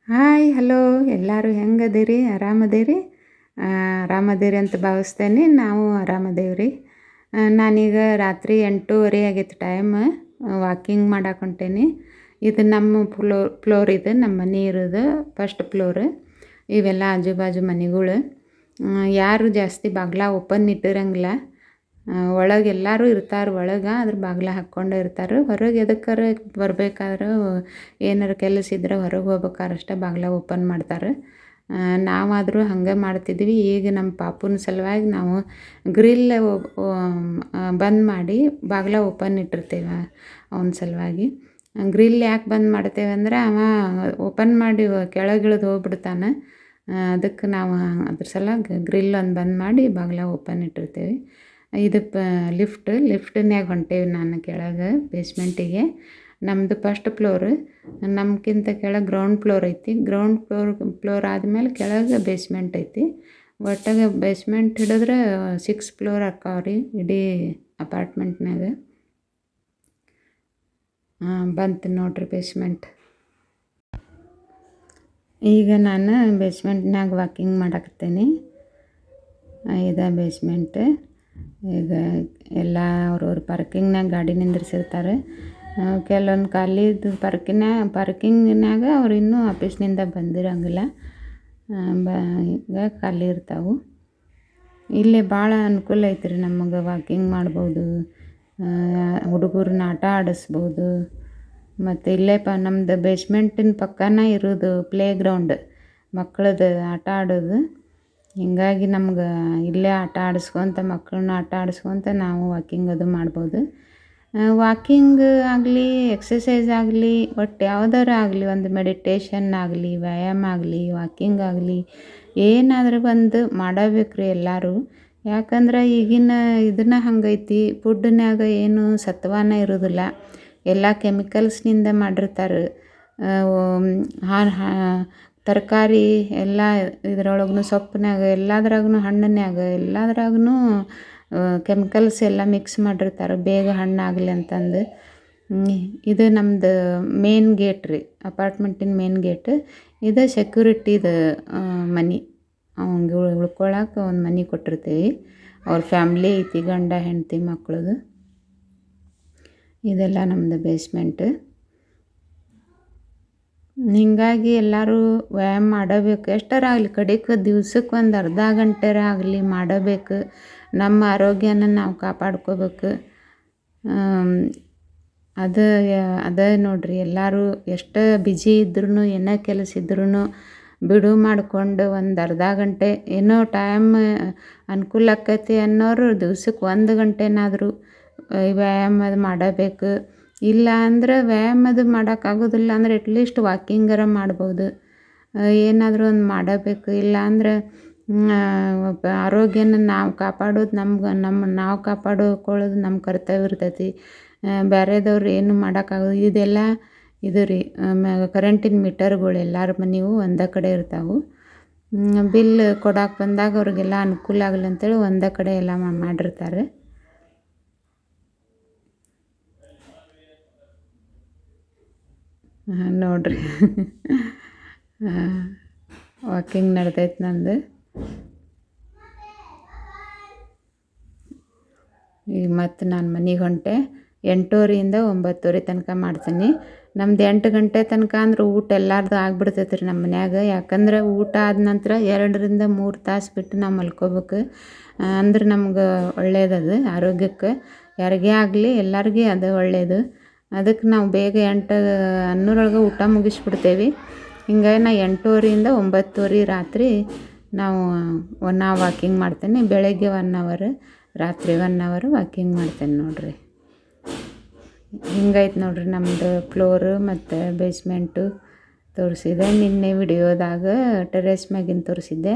Hi hello ಎಲ್ಲರೂ ಹೆಂಗದಿರಿ ಆರಾಮದಿರಿ ಆರಾಮದಿರಿ ಅಂತ ಭಾವಿಸ್ತೇನೆ. ನಾವು ಆರಾಮದೇವ್ರಿ. ನಾನೀಗ ರಾತ್ರಿ 8:30 ಆಗೈತೆ ಟೈಮ್. ವಾಕಿಂಗ್ ಮಾಡಕ್ಕೆ ಹೊಂಟೇನಿ. ಇದು ನಮ್ಮ ಫ್ಲೋರ್ ಇದು ನಮ್ಮ ಮನೆ ಇರೋದು ಫಸ್ಟ್ ಫ್ಲೋರ್. ಇವೆಲ್ಲ ಆಜು ಬಾಜು ಮನೆಗಳು. ಯಾರು ಜಾಸ್ತಿ ಬಾಗ್ಲ ಓಪನ್ ಇಟ್ಟಿರಂಗಿಲ್ಲ. ಒಳಗೆ ಎಲ್ಲರೂ ಇರ್ತಾರೆ ಒಳಗೆ, ಅದ್ರ ಬಾಗ್ಲ ಹಾಕ್ಕೊಂಡು ಇರ್ತಾರೆ. ಹೊರಗೆ ಎದಕ್ಕಾರ ಬರ್ಬೇಕಾದ್ರೆ ಏನಾರು ಕೆಲಸ ಇದ್ರೆ ಹೊರಗೆ ಹೋಗ್ಬೇಕಾದ್ರೆ ಅಷ್ಟೇ ಬಾಗ್ಲ ಓಪನ್ ಮಾಡ್ತಾರೆ. ನಾವಾದರೂ ಹಾಗೆ ಮಾಡ್ತಿದ್ವಿ. ಈಗ ನಮ್ಮ ಪಾಪುನ ಸಲುವಾಗಿ ನಾವು ಗ್ರಿಲ್ ಬಂದ್ ಮಾಡಿ ಬಾಗ್ಲ ಓಪನ್ ಇಟ್ಟಿರ್ತೇವೆ ಅವನ ಸಲುವಾಗಿ. ಗ್ರಿಲ್ ಯಾಕೆ ಬಂದ್ ಮಾಡ್ತೇವೆ ಅಂದರೆ ಅವ ಓಪನ್ ಮಾಡಿ ಕೆಳಗಿಳಿದು ಹೋಗ್ಬಿಡ್ತಾನೆ. ಅದಕ್ಕೆ ನಾವು ಅದ್ರ ಸಲುವಾಗಿ ಗ್ರಿಲ್ ಒಂದು ಬಂದ್ ಮಾಡಿ ಬಾಗ್ಲ ಓಪನ್ ಇಟ್ಟಿರ್ತೇವೆ. ಇದು ಲಿಫ್ಟ್ನ್ಯಾಗ ಹೊಂಟೇವಿ ನಾನು ಕೆಳಗೆ ಬೇಸ್ಮೆಂಟಿಗೆ. ನಮ್ಮದು ಫಸ್ಟ್ ಫ್ಲೋರ್. ನಮ್ಗಿಂತ ಕೆಳಗೆ ಗ್ರೌಂಡ್ ಫ್ಲೋರ್ ಐತಿ. ಗ್ರೌಂಡ್ ಫ್ಲೋರ್ ಆದಮೇಲೆ ಕೆಳಗೆ ಬೇಸ್ಮೆಂಟ್ ಐತಿ. ಒಟ್ಟಾಗೆ ಬೇಸ್ಮೆಂಟ್ ಹಿಡಿದ್ರೆ 6 ಫ್ಲೋರ್ ಆಕ್ಕಾವ್ರಿ ಇಡೀ ಅಪಾರ್ಟ್ಮೆಂಟ್ನಾಗ. ಬಂತು ನೋಡ್ರಿ ಬೇಸ್ಮೆಂಟ್. ಈಗ ನಾನು ಬೇಸ್ಮೆಂಟ್ನಾಗ ವಾಕಿಂಗ್ ಮಾಡಾಕತ್ತೇನೆ. ಇದು ಬೇಸ್ಮೆಂಟ್. ಈಗ ಎಲ್ಲ ಅವ್ರವ್ರ ಪಾರ್ಕಿಂಗ್ನಾಗ ಗಾಡಿ ನಿಂದ್ರಿಸಿರ್ತಾರೆ. ಕೆಲವೊಂದು ಖಾಲಿದು ಪಾರ್ಕಿಂಗ್ನಾಗ ಅವ್ರು ಇನ್ನೂ ಆಫೀಸ್ನಿಂದ ಬಂದಿರಂಗಿಲ್ಲ. ಈಗ ಖಾಲಿ ಇರ್ತಾವೆ. ಇಲ್ಲೇ ಭಾಳ ಅನುಕೂಲ ಐತ್ರಿ ನಮಗೆ. ವಾಕಿಂಗ್ ಮಾಡ್ಬೋದು, ಹುಡುಗರನ್ನ ಆಟ ಆಡಿಸ್ಬೋದು. ಮತ್ತು ಇಲ್ಲೇ ನಮ್ಮದು ಬೇಸ್ಮೆಂಟಿನ ಪಕ್ಕನೇ ಇರೋದು ಪ್ಲೇ ಗ್ರೌಂಡ್, ಮಕ್ಕಳದ್ದು ಆಟ ಆಡೋದು. ಹೀಗಾಗಿ ನಮ್ಗೆ ಇಲ್ಲೇ ಆಟ ಆಡಿಸ್ಕೊತ ಮಕ್ಕಳನ್ನ ಆಟ ಆಡಿಸ್ಕೊತ ನಾವು ವಾಕಿಂಗ್ ಅದು ಮಾಡ್ಬೋದು. ವಾಕಿಂಗ್ ಆಗಲಿ, ಎಕ್ಸಸೈಸ್ ಆಗಲಿ, ಒಟ್ಟು ಯಾವ್ದಾರು ಆಗಲಿ, ಒಂದು ಮೆಡಿಟೇಷನ್ ಆಗಲಿ, ವ್ಯಾಯಾಮ ಆಗಲಿ, ವಾಕಿಂಗ್ ಆಗಲಿ, ಏನಾದರೂ ಒಂದು ಮಾಡಬೇಕು ರೀ ಎಲ್ಲರೂ. ಯಾಕಂದ್ರೆ ಈಗಿನ ಇದನ್ನ ಹಂಗೈತಿ, ಫುಡ್ನ್ಯಾಗ ಏನು ಸತ್ವನೇ ಇರೋದಿಲ್ಲ. ಎಲ್ಲ ಕೆಮಿಕಲ್ಸ್ನಿಂದ ಮಾಡಿರ್ತಾರೆ. ತರಕಾರಿ ಎಲ್ಲ ಇದ್ರೊಳಗೂ, ಸೊಪ್ಪಿನಾಗ ಎಲ್ಲದ್ರಾಗೂ, ಹಣ್ಣಿನ್ಯಾಗ ಎಲ್ಲದ್ರಾಗೂ ಕೆಮಿಕಲ್ಸ್ ಎಲ್ಲ ಮಿಕ್ಸ್ ಮಾಡಿರ್ತಾರೆ ಬೇಗ ಹಣ್ಣಾಗಲಿ ಅಂತಂದು. ಇದು ನಮ್ಮದು ಮೇನ್ ಗೇಟ್ ರೀ, ಅಪಾರ್ಟ್ಮೆಂಟಿನ ಮೇನ್ ಗೇಟ್. ಇದು ಸೆಕ್ಯೂರಿಟಿದು ಮನೆ. ಅವ್ನಿಗೆ ಉಳ್ಕೊಳಕ್ಕೆ ಒಂದು ಮನೆ ಕೊಟ್ಟಿರ್ತೀವಿ. ಅವ್ರ ಫ್ಯಾಮ್ಲಿ ಐತಿ, ಗಂಡ ಹೆಂಡತಿ ಮಕ್ಕಳದು. ಇದೆಲ್ಲ ನಮ್ಮದು ಬೇಸ್ಮೆಂಟ್. ಹೀಗಾಗಿ ಎಲ್ಲರೂ ವ್ಯಾಯಾಮ ಮಾಡಬೇಕು. ಎಷ್ಟರ ಆಗಲಿ ಕಡೆಗೆ ದಿವ್ಸಕ್ಕೆ ಒಂದು ಅರ್ಧ ಗಂಟೆರ ಆಗಲಿ ಮಾಡಬೇಕು. ನಮ್ಮ ಆರೋಗ್ಯನ ನಾವು ಕಾಪಾಡ್ಕೋಬೇಕು. ಅದೇ ನೋಡಿರಿ, ಎಲ್ಲರೂ ಎಷ್ಟು ಬ್ಯುಸಿ ಇದ್ರೂ, ಏನೇ ಕೆಲಸ ಇದ್ರೂ ಬಿಡುವು ಮಾಡಿಕೊಂಡು ಒಂದು ಅರ್ಧ ಗಂಟೆ ಏನೋ ಟೈಮ್ ಅನುಕೂಲ ಆಕ್ಕೈತಿ ಅನ್ನೋರು ದಿವ್ಸಕ್ಕೆ 1 ಗಂಟೆನಾದರೂ ವ್ಯಾಯಾಮ ಮಾಡಬೇಕು. ಇಲ್ಲ ಅಂದ್ರೆ ವ್ಯಾಯಾಮದು ಮಾಡೋಕ್ಕಾಗೋದಿಲ್ಲ ಅಂದರೆ ಅಟ್ಲೀಸ್ಟ್ ವಾಕಿಂಗರ ಮಾಡ್ಬೋದು. ಏನಾದರೂ ಒಂದು ಮಾಡಬೇಕು. ಇಲ್ಲ ಅಂದ್ರೆ ಆರೋಗ್ಯನ ನಾವು ಕಾಪಾಡೋದು ನಾವು ಕಾಪಾಡಿಕೊಳ್ಳೋದು ನಮ್ಮ ಕರ್ತವ್ಯ ಇರ್ತೈತಿ. ಬೇರೆದವ್ರು ಏನು ಮಾಡೋಕ್ಕಾಗೋದು. ಇದೆಲ್ಲ ಇದು ರೀ, ಕರೆಂಟಿನ ಮೀಟರ್ಗಳು ಎಲ್ಲರ ಮನೆಯೂ ಒಂದೇ ಕಡೆ ಇರ್ತಾವೆ. ಬಿಲ್ ಕೊಡಕ್ಕೆ ಬಂದಾಗ ಅವ್ರಿಗೆಲ್ಲ ಅನುಕೂಲ ಆಗಲಿ ಅಂತೇಳಿ ಒಂದೇ ಕಡೆ ಎಲ್ಲ ಮಾಡಿರ್ತಾರೆ. ನೋಡ್ರಿ ವಾಕಿಂಗ್ ನಡ್ದೈತೆ ನಂದು. ಈಗ ಮತ್ತು ನಾನು ಮನೆಗೆ ಹೊಂಟೆ. 8:30ಯಿಂದ 9:30 ತನಕ ಮಾಡ್ತೀನಿ. ನಮ್ದು 8 ಗಂಟೆ ತನಕ ಅಂದ್ರೆ ಊಟ ಎಲ್ಲಾರ್ದು ಆಗ್ಬಿಡ್ತೈತೆ ರೀ ನಮ್ಮ ಮನ್ಯಾಗ. ಯಾಕಂದ್ರೆ ಊಟ ಆದ ನಂತರ 2ರಿಂದ 3 ತಾಸು ಬಿಟ್ಟು ನಾವು ಮಲ್ಕೋಬೇಕು. ಅಂದ್ರೆ ನಮ್ಗೆ ಒಳ್ಳೇದದು ಆರೋಗ್ಯಕ್ಕೆ. ಯಾರಿಗೇ ಆಗಲಿ ಎಲ್ಲರಿಗೂ ಅದು ಒಳ್ಳೆಯದು. ಅದಕ್ಕೆ ನಾವು ಬೇಗ 8 ಅನ್ನೋರೊಳಗೆ ಊಟ ಮುಗಿಸ್ಬಿಡ್ತೇವೆ. ಹಿಂಗಾಗಿ ನಾನು 8:30ಯಿಂದ 9:30 ರಾತ್ರಿ ನಾವು ವಾಕಿಂಗ್ ಮಾಡ್ತೇನೆ. ಬೆಳಗ್ಗೆ 1 ಅವರ್, ರಾತ್ರಿ 1 ಅವರ್ ವಾಕಿಂಗ್ ಮಾಡ್ತೇನೆ ನೋಡಿರಿ. ಹಿಂಗೈತೆ ನೋಡಿರಿ ನಮ್ಮದು ಫ್ಲೋರು ಮತ್ತು ಬೇಸ್ಮೆಂಟು ತೋರಿಸಿದೆ. ನಿನ್ನೆ ವಿಡಿಯೋದಾಗ ಟೆರೇಸ್ ಮ್ಯಾಗಿನ ತೋರಿಸಿದ್ದೆ.